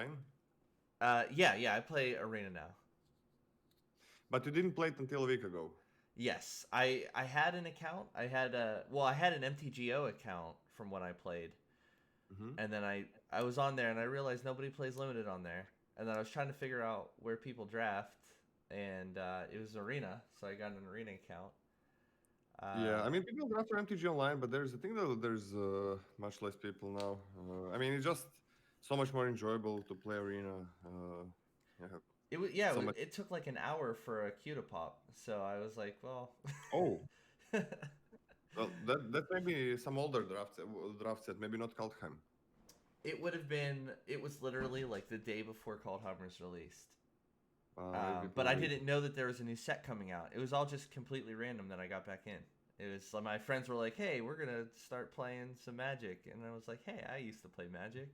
Online? Yeah, I play Arena now. But you didn't play it until a week ago. Yes, I had an account. I had an MTGO account from when I played, Hmm. and then I was on there and I realized nobody plays limited on there, and then I was trying to figure out where people draft, and it was Arena, so I got an Arena account. Yeah, I Uh, mean, people draft for MTG Online, but I think that there's much less people now. I mean, it's just so much more enjoyable to play Arena. Yeah, it was yeah, so much. it took like an hour for a queue to pop, so I was like, well, Oh, well, that may be some older draft set, maybe not Kaldheim. it would have been. It was literally like the day before Kaldheim was released. Maybe But people I did. didn't know that there was a new set coming out. It was all just completely random that I got back in. It was like my friends were like, "Hey, we're gonna start playing some Magic," and I was like, "Hey, I used to play Magic,"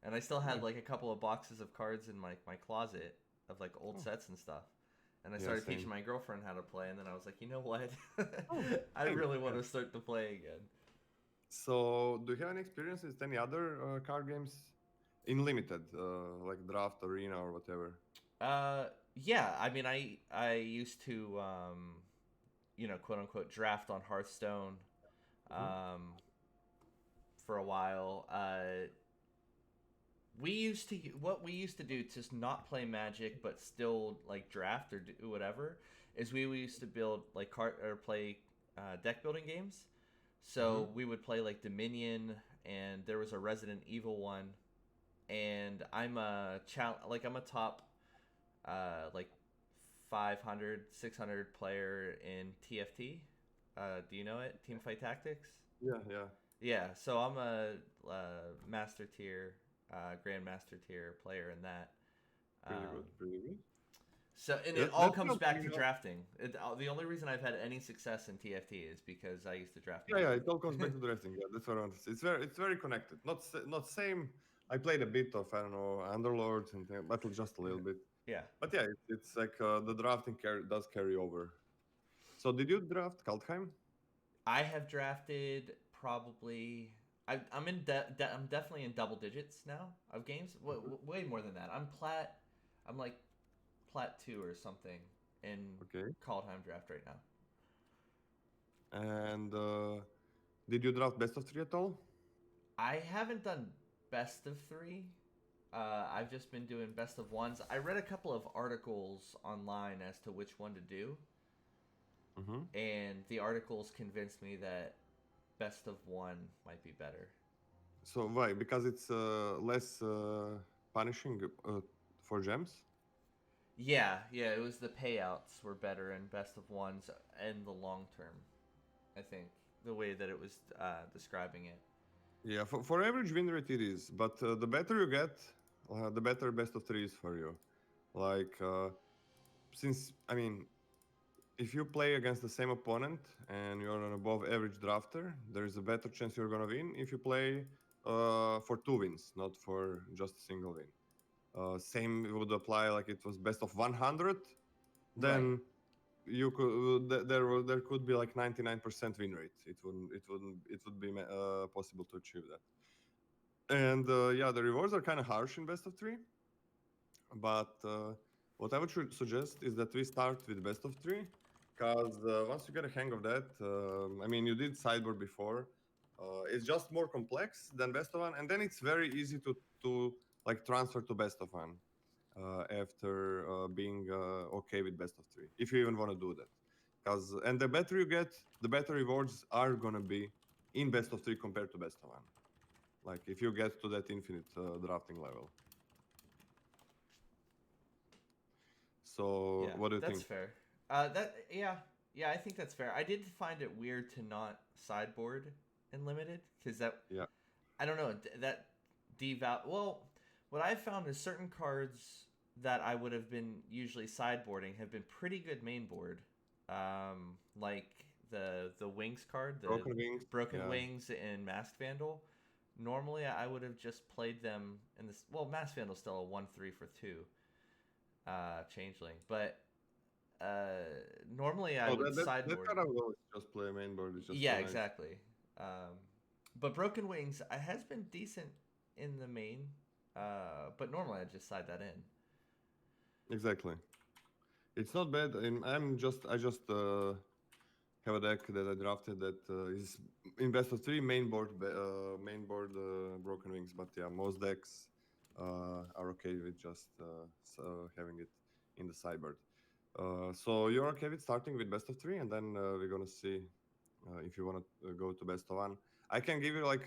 and I still had Nice. like a couple of boxes of cards in my closet of like old Oh, sets and stuff. And I yeah, started teaching same. my girlfriend how to play, and then I was like, you know what? Oh, I same. really want Yeah. to start to play again. So, do you have any experience with any other card games in limited, like Draft, Arena, or whatever? Yeah. I mean, I used to quote unquote draft on Hearthstone Hmm. um, for a while. What we used to do to not play Magic but still like draft or do whatever is we used to build like card or play deck building games. Hmm. So we would play like Dominion, and there was a Resident Evil one, and I'm a top like 500 600 player in TFT. Do you know it? Team Fight Tactics. Yeah, yeah. Yeah, so I'm a master tier, grandmaster tier player in that. Pretty Um, good, pretty good. and it all That's comes not, back to drafting. The only reason I've had any success in TFT is because I used to draft yeah, yeah. Magic. It all comes back to drafting. Yeah, that's what I want to say. It's very connected. Not same. I played a bit of, I don't know, Underlords and Battle just a little bit. Yeah, But yeah, it's like the drafting does carry over. So did you draft Kaldheim? I have drafted probably. I'm definitely in double digits now of games. Mhm. Way more than that. I'm plat. I'm like plat two or something in Okay. Kaldheim draft right now. And did you draft best of three at all? I haven't done best of three. I've just been doing best of ones. I read a couple of articles online as to which one to do, Mm-hmm. and the articles convinced me that best of one might be better. So why? Because it's less punishing for gems. Yeah, it was the payouts were better in best of ones and the long term. I think the way that it was describing it. Yeah, for average win rate it is, but the better you get, the better best of three is for you. Like since I mean, if you play against the same opponent and you're an above average drafter, there is a better chance you're gonna win if you play for two wins, not for just a single win. Same would apply like it was best of 100. Right. Then you could there could be like 99% win rate. It would be possible to achieve that. And yeah, the rewards are kind of harsh in best of three. But what I would suggest is that we start with best of three, because once you get a hang of that, I mean, you did sideboard before. It's just more complex than best of one, and then it's very easy to like transfer to best of one after being okay with best of three, if you even want to do that. Because and the better you get, the better rewards are gonna be in best of three compared to best of one. Like if you get to that infinite drafting level. So Yeah, what do you that's think? fair. Yeah, I think that's fair. I did find it weird to not sideboard in limited because that Yeah. I don't know that deval. Well, what I've found is certain cards that I would have been usually sideboarding have been pretty good main board. Like the wings card, the Broken Wings. broken Yeah. wings and masked vandal. Normally, I would have just played them in this. Well, masked vandal's still a 1/3 for two changeling, but uh, normally I Oh, would that sideboard. kind of always just play main board. It's just so Yeah, nice. exactly. But Broken Wings has been decent in the main. But normally I just side that in. Exactly. It's not bad. I just have a deck that I drafted that is in best of three main board broken wings. But yeah, most decks are okay with just having it in the sideboard. So you're okay with starting with best of three, and then we're gonna see if you want to go to best of one. I can give you like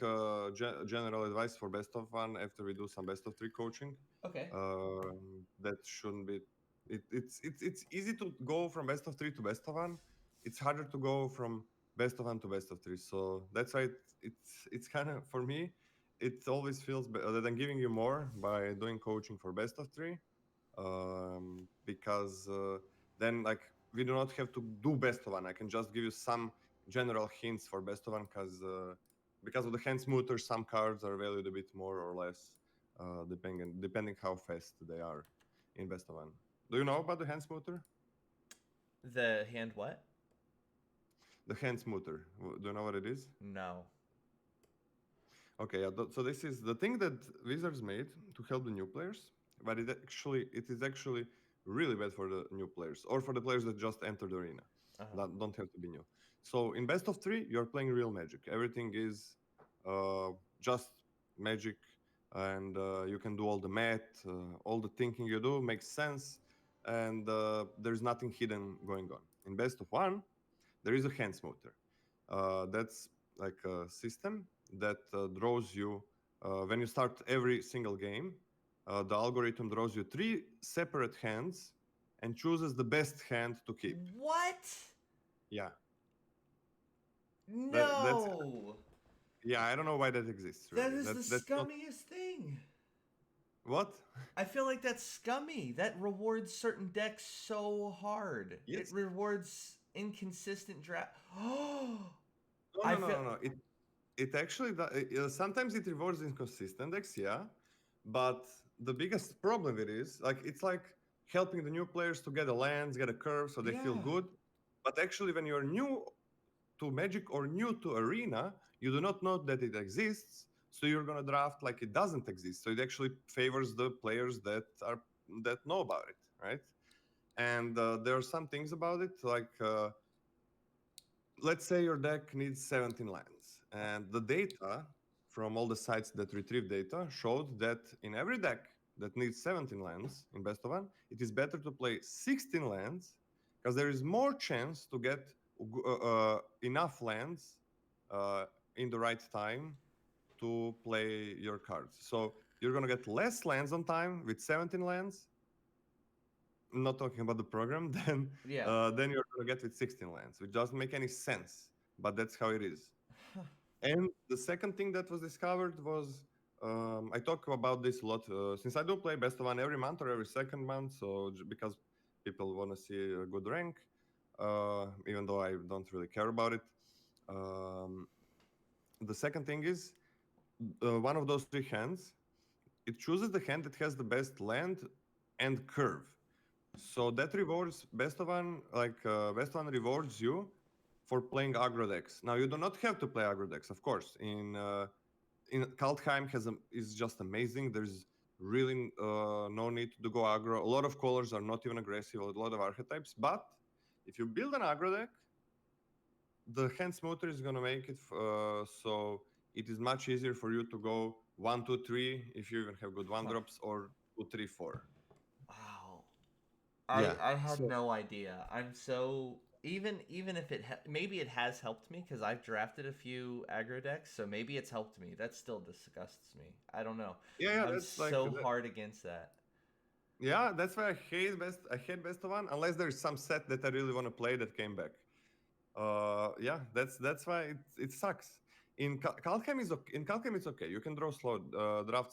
general advice for best of one after we do some best of three coaching. Okay. That shouldn't be. It's easy to go from best of three to best of one. It's harder to go from best of one to best of three. So that's why it's kind of for me. It always feels better than giving you more by doing coaching for best of three, because then like we do not have to do best of one. I can just give you some general hints for best of one because of the hand smoother, some cards are valued a bit more or less depending how fast they are in best of one. Do you know about the hand smoother? The hand what? The hand smoother. Do you know what it is? No. Okay, yeah. So this is the thing that Wizards made to help the new players, but it is actually really bad for the new players or for the players that just entered the arena. Uh huh. That don't have to be new. So in best of three, you're playing real Magic. Everything is uh, just Magic, and you can do all the math, all the thinking you do makes sense, and there's nothing hidden going on. In best of one, there is a hand smoother. That's like a system that draws you when you start every single game. The algorithm draws you three separate hands and chooses the best hand to keep. What? Yeah, that's No. yeah. I don't know why that exists. That Really, is the that's not scummiest thing. what. I feel like that's scummy. That rewards certain decks so hard. It Yes. rewards inconsistent draft. Oh, No, I no, no, feel. no, no. It actually sometimes it rewards inconsistent decks, yeah. But the biggest problem it is like it's like helping the new players to get a lands, get a curve, so they feel Yeah. good. But actually, when you're new to Magic or new to Arena, you do not know that it exists. So you're gonna draft like it doesn't exist. So it actually favors the players that know about it, right? And there are some things about it like. Let's say your deck needs 17 lands, and the data from all the sites that retrieve data showed that in every deck that needs 17 lands in best of one, it is better to play 16 lands because there is more chance to get enough lands uh, in the right time to play your cards. So you're gonna get less lands on time with 17 lands, not talking about the program, Yeah. then you're gonna get with 16 lands, which doesn't make any sense, but that's how it is. And the second thing that was discovered was I talk about this a lot since I do play best of one every month or every second month, so because people want to see a good rank, even though I don't really care about it. Um, the second thing is one of those three hands. It chooses the hand that has the best land and curve. So that rewards best of one, best one rewards you for playing aggro decks. Now you do not have to play aggro decks, of course. In Kaltheim is just amazing. There's really no need to go aggro. A lot of colors are not even aggressive. A lot of archetypes, but if you build an aggro deck, the hand smoother is gonna make it so it is much easier for you to go 1, 2, 3 if you even have good one Huh. drops or 2, 3, 4. Wow. Yeah. I had So no idea. I'm so even if maybe it has helped me because I've drafted a few aggro decks, so maybe it's helped me. That still disgusts me. I don't know. yeah, I'm that's like so that. hard against that. Yeah, that's why I hate best of one unless there's some set that I really want to play that came back. Yeah, that's why it sucks. In Kalkem it's okay. You can draft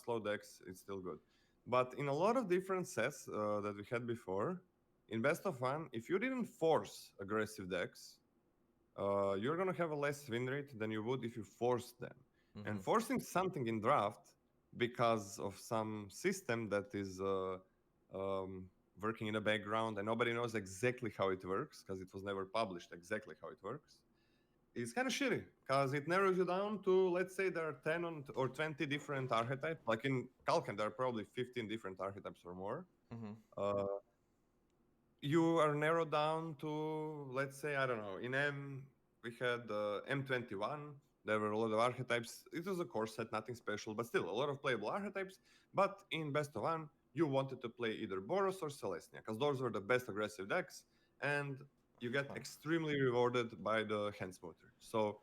slow decks. It's still good. But in a lot of different sets that we had before, in best of one, if you didn't force aggressive decks, you're gonna have a less win rate than you would if you forced them. Hmm. And forcing something in draft because of some system that is um, working in the background and nobody knows exactly how it works because it was never published exactly how it works. is kind of shitty because it narrows you down to, let's say there are 10 or 20 different archetypes. Like in Kalkan, there are probably 15 different archetypes or more. Mm-hmm. Uh, you are narrowed down to, let's say, I don't know, in M, we had M21. There were a lot of archetypes. It was a core set, nothing special, but still a lot of playable archetypes. But in best of one, you wanted to play either Boros or Celestia because those were the best aggressive decks, and you get Fun. extremely rewarded by the hand smoother. So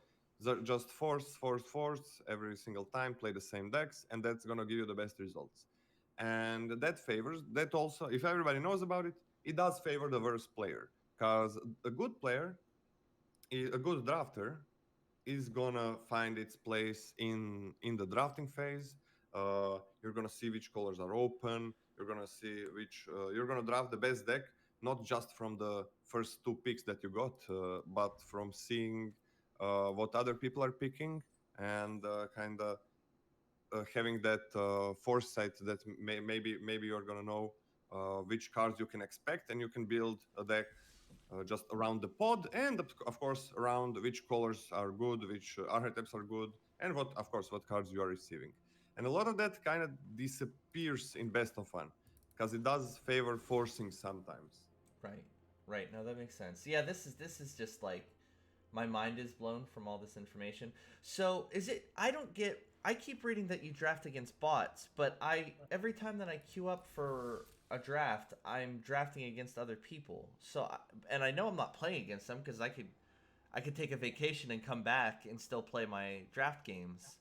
just force every single time, play the same decks, and that's gonna give you the best results. And that favors that also, if everybody knows about it, it does favor the worst player because a good player, a good drafter, is gonna find its place in the drafting phase. You're gonna see which colors are open. You're gonna see which you're gonna draft the best deck, not just from the first two picks that you got, but from seeing what other people are picking and kind of having that foresight that maybe you're gonna know which cards you can expect, and you can build a deck just around the pod, and of course around which colors are good, which archetypes are good, and what, of course, what cards you are receiving. And a lot of that kind of disappears in best of one because it does favor forcing sometimes. Right. Right. No, that makes sense. Yeah, this is just like my mind is blown from all this information. So, is it I don't get I keep reading that you draft against bots, but I every time that I queue up for a draft, I'm drafting against other people. And I know I'm not playing against them because I could take a vacation and come back and still play my draft games.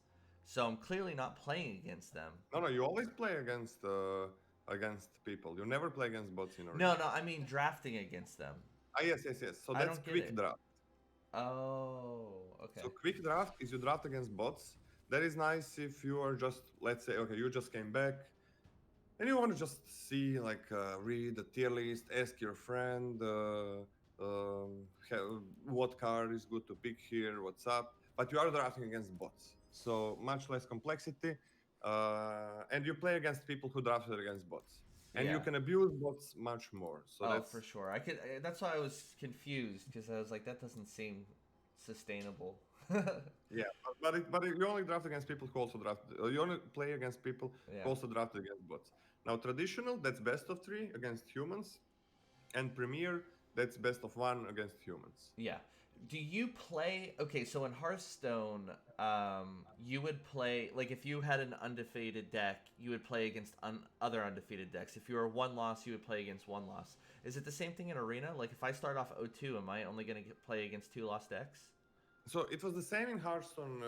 So I'm clearly not playing against them. No, you always play against people. You never play against bots in No, arena. no, I mean drafting against them. Yes. So I that's don't get quick it. draft. Oh, So okay. quick draft is you draft against bots. That is nice if you are just, let's say, okay, you just came back and you want to just see, like, read the tier list, ask your friend what card is good to pick here, what's up. But you are drafting against bots, so much less complexity, and you play against people who drafted against bots, and you Yeah. can abuse bots much more. So Oh, that's for sure. That's why I was confused because I was like, that doesn't seem sustainable. yeah, you only draft against people who also draft. You only play against people who Yeah. also drafted against bots. Now, traditional, that's best of three against humans, and Premier, that's best of one against humans. Yeah. Do you play? Okay, so in Hearthstone, you would play like if you had an undefeated deck, you would play against other undefeated decks. If you were one loss, you would play against one loss. Is it the same thing in Arena? Like if I start off 0-2, am I only gonna play against two lost decks? So it was the same in Hearthstone,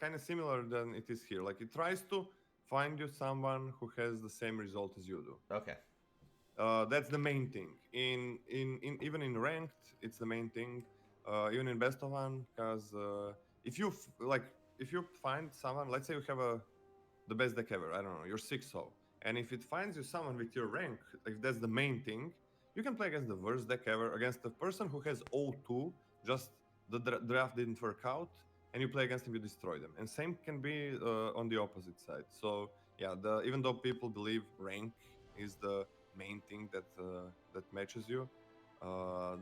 kind of similar than it is here. Like it tries to find you someone who has the same result as you do. Okay. That's the main thing. In even in ranked, it's the main thing. Even in best of one, because if you like, if you find someone, let's say you have the best deck ever. I don't know, you're 6-0. And if it finds you someone with your rank, if that's the main thing, you can play against the worst deck ever, against the person who has 0-2, just the draft didn't work out, and you play against him, you destroy them. And same can be on the opposite side. So yeah, even though people believe rank is the main thing that matches you,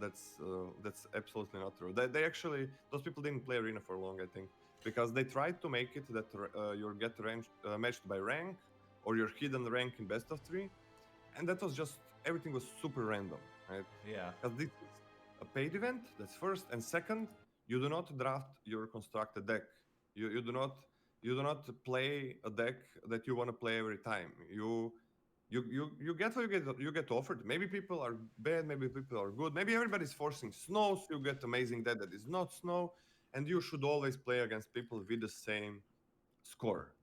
that's absolutely not true. They actually, those people didn't play arena for long, I think, because they tried to make it that you'll get matched by rank or your hidden rank in best of three, and that was just, everything was super random, right? Yeah. Because this is a paid event, that's first, and second, you do not draft your constructed deck. You do not play a deck that you want to play every time. You get what you get offered. Maybe people are bad, maybe people are good, maybe everybody's forcing snow, so you get amazing deck that is not snow, and you should always play against people with the same score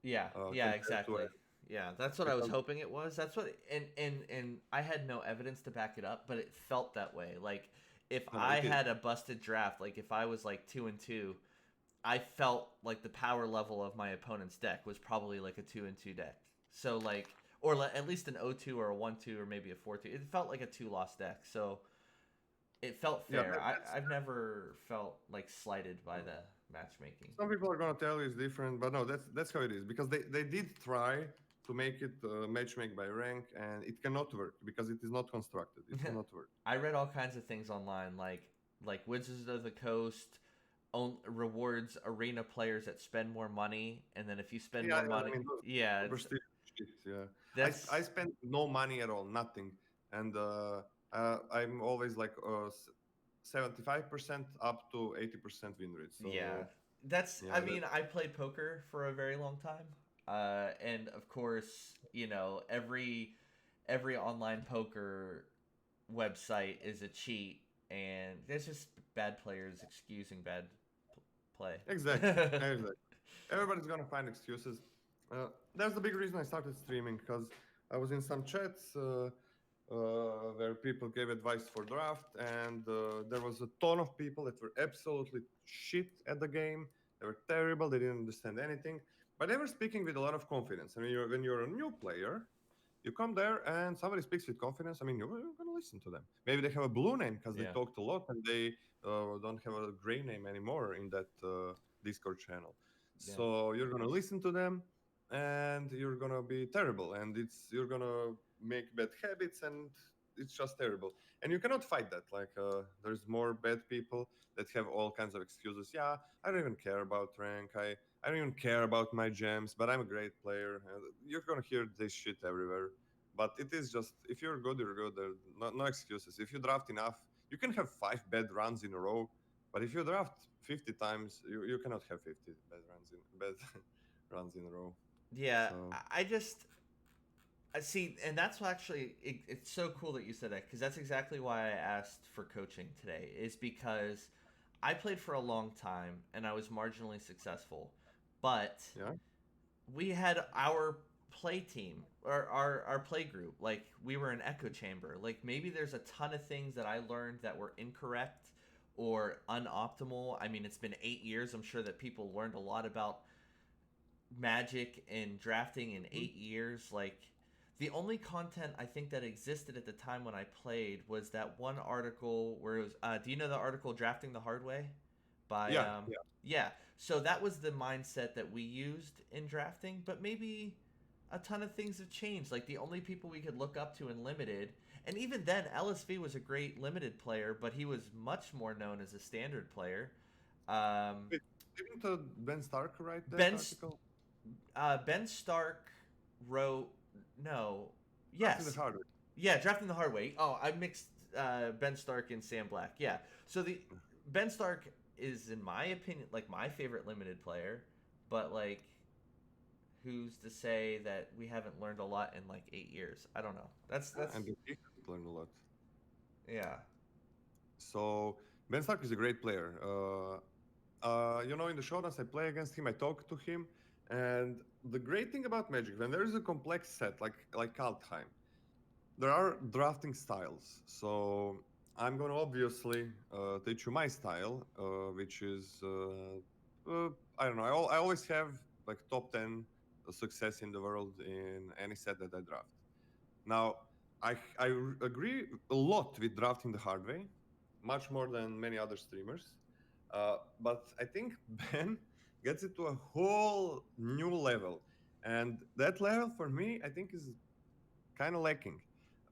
Yeah, yeah, compared to exactly. Yeah, that's what I was because hoping it was. That's what and I had no evidence to back it up, but it felt that way. Like if no, I it is. had a busted draft, like if I was like 2-2, I felt like the power level of my opponent's deck was probably like a 2-2 deck. So like or at least an 0-2 or a 1-2 or maybe a 4-2. It felt like a two loss deck. So it felt Yeah, fair. that's I've never felt like slighted by the matchmaking. some people are gonna tell you it's different, but no, that's how it is because they did try to make it matchmake by rank, and it cannot work because it is not constructed. It will not work. I read all kinds of things online, like Wizards of the Coast rewards arena players that spend more money, and then if you spend Yeah, more yeah, I money, mean, yeah, the prestige shit. Yeah, I that's spent no money at all, nothing, and I'm always like 75% up to 80% win rate. yeah, So that's. I yeah, that mean, I played poker for a very long time, and of course, every online poker website is a cheat, and there's just bad players excusing bad play. exactly, exactly. Everybody's gonna find excuses. That's the big reason I started streaming because I was in some chats where people gave advice for draft, and there was a ton of people that were absolutely shit at the game. They were terrible. They didn't understand anything, but they were speaking with a lot of confidence. And when you're a new player, you come there and somebody speaks with confidence. I mean, you're going to listen to them. Maybe they have a blue name because they Yeah, talked a lot and they don't have a gray name anymore in that Discord channel. yeah. So you're going to listen to them and you're going to be terrible. And you're going to make bad habits and it's just terrible. And you cannot fight that. Like, there's more bad people that have all kinds of excuses. Yeah, I don't even care about rank. I don't even care about my gems, but I'm a great player. You're gonna hear this shit everywhere. But it is just if you're good, you're good. There's no excuses. If you draft enough, you can have 5 bad runs in a row. But if you draft 50 times, you cannot have 50 bad runs in a row. Yeah, So I just I see, and that's why actually it's so cool that you said that because that's exactly why I asked for coaching today. Is because I played for a long time and I was marginally successful, but yeah, we had our play team or our play group. Like we were an echo chamber. Like maybe there's a ton of things that I learned that were incorrect or unoptimal. I mean, it's been 8 years. I'm sure that people learned a lot about Magic and drafting in mhm, 8 years. Like the only content I think that existed at the time when I played was that one article where it was. Do you know the article "Drafting the Hard Way"? By yeah, yeah. yeah. So that was the mindset that we used in drafting, but maybe a ton of things have changed. Like the only people we could look up to in limited, and even then, LSV was a great limited player, but he was much more known as a standard player. Um, Wait, didn't Ben Stark write that ben article? Ben Stark wrote no, Drafting the yes, hard way. yeah, drafting the hard way. Oh, I mixed Ben Stark and Sam Black. Yeah, so the Ben Stark is, in my opinion, like my favorite limited player, but like, who's to say that we haven't learned a lot in like 8 years? I don't know. Yeah, That's and he learned a lot. yeah. So Ben Stark is a great player. In the showdowns I play against him, I talk to him, and the great thing about Magic, when there is a complex set like Altheim, there are drafting styles. So I'm gonna obviously teach you my style, which is I don't know. I always have like top 10 success in the world in any set that I draft. Now, I agree a lot with drafting the hard way, much more than many other streamers. But I think Ben gets it to a whole new level. And that level for me, I think, is kind of lacking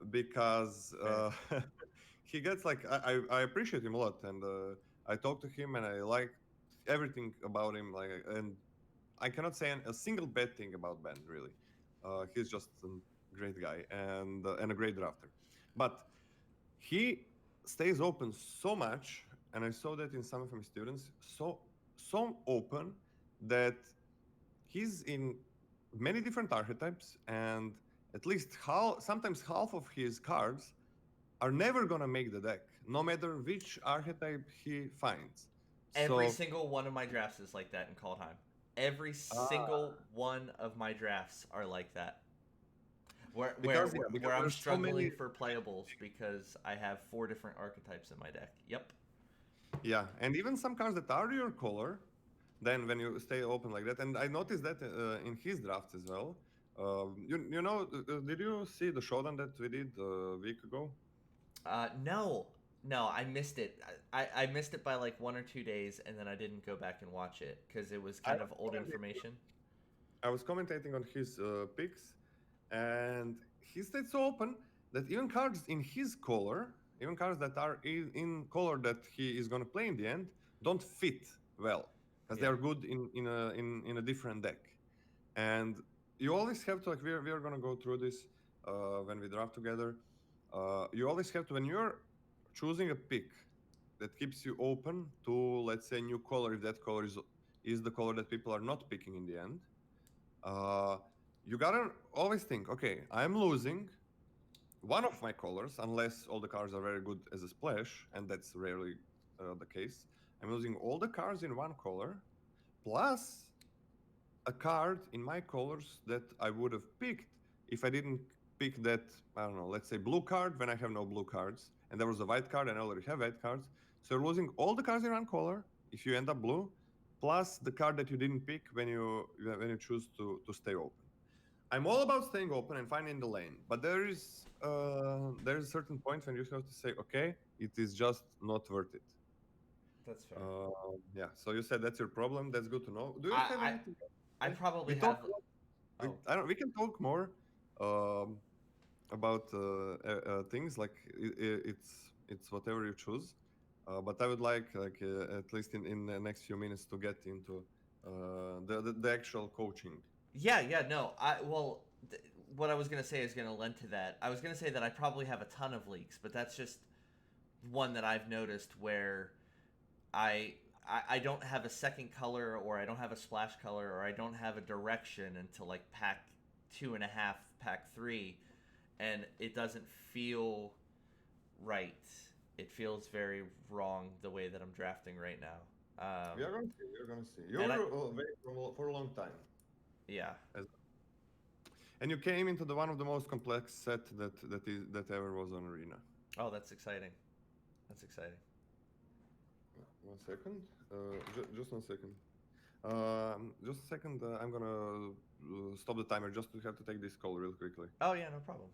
because Fair. he gets like, I appreciate him a lot. And I talk to him and I like everything about him. And I cannot say a single bad thing about Ben, really. He's just a great guy and a great drafter. But he stays open so much, and I saw that in some of my students, so open that he's in many different archetypes, and at least sometimes half of his cards are never gonna make the deck, no matter which archetype he finds. Every So single one of my drafts is like that in Kaldheim. Every uh, single one of my drafts are like that. Where where because yeah, because where I'm there's so struggling many. for playables because I have four different archetypes in my deck. Yep. Yeah, and even some cards that are your color, then when you stay open like that, and I noticed that in his drafts as well. Did you see the showdown that we did a week ago? No, no, I missed it. I missed it by like 1 or 2 days, and then I didn't go back and watch it because it was I kind was of old commentating, information. I was commentating on his picks, and he stayed so open that even cards in his color, even cards that are in color that he is going to play in the end, don't fit. well, because they Yeah. are good in a different deck. And you always have to, like, we're gonna go through this when we draft together. You always have to, when you're choosing a pick that keeps you open to, let's say, new color, if that color is the color that people are not picking in the end. uh, you gotta always think, okay, I'm losing one of my colors, unless all the cards are very good as a splash, and that's rarely the case. I'm losing all the cards in one color, plus a card in my colors that I would have picked if I didn't pick that, I don't know, let's say blue card when I have no blue cards, and there was a white card and I already have white cards. So you're losing all the cards in one color if you end up blue, plus the card that you didn't pick when you choose to stay open. I'm all about staying open and finding the lane, but there's a certain point when you have to say, okay, it is just not worth it. That's fair. Yeah. So you said that's your problem. That's good to know. Do you have I anything else I to say? probably We talked. have. Oh, I don't. We can talk more um, about things like it's whatever you choose. But I would like at least in the next few minutes to get into the actual coaching. yeah, yeah, no. What I was gonna say is gonna lend to that. I was gonna say that I probably have a ton of leaks, but that's just one that I've noticed where I I don't have a second color, or I don't have a splash color, or I don't have a direction until like pack 2.5, pack 3, and it doesn't feel right. It feels very wrong the way that I'm drafting right now. We are going to see. We are going to see. You And I were waiting for a long time, Yeah, as, and you came into the one of the most complex set that ever was on Arena. oh, that's exciting. That's exciting. 1 second. Just 1 second. Just a second. I'm gonna stop the timer just to have to take this call real quickly. Oh yeah, no problem.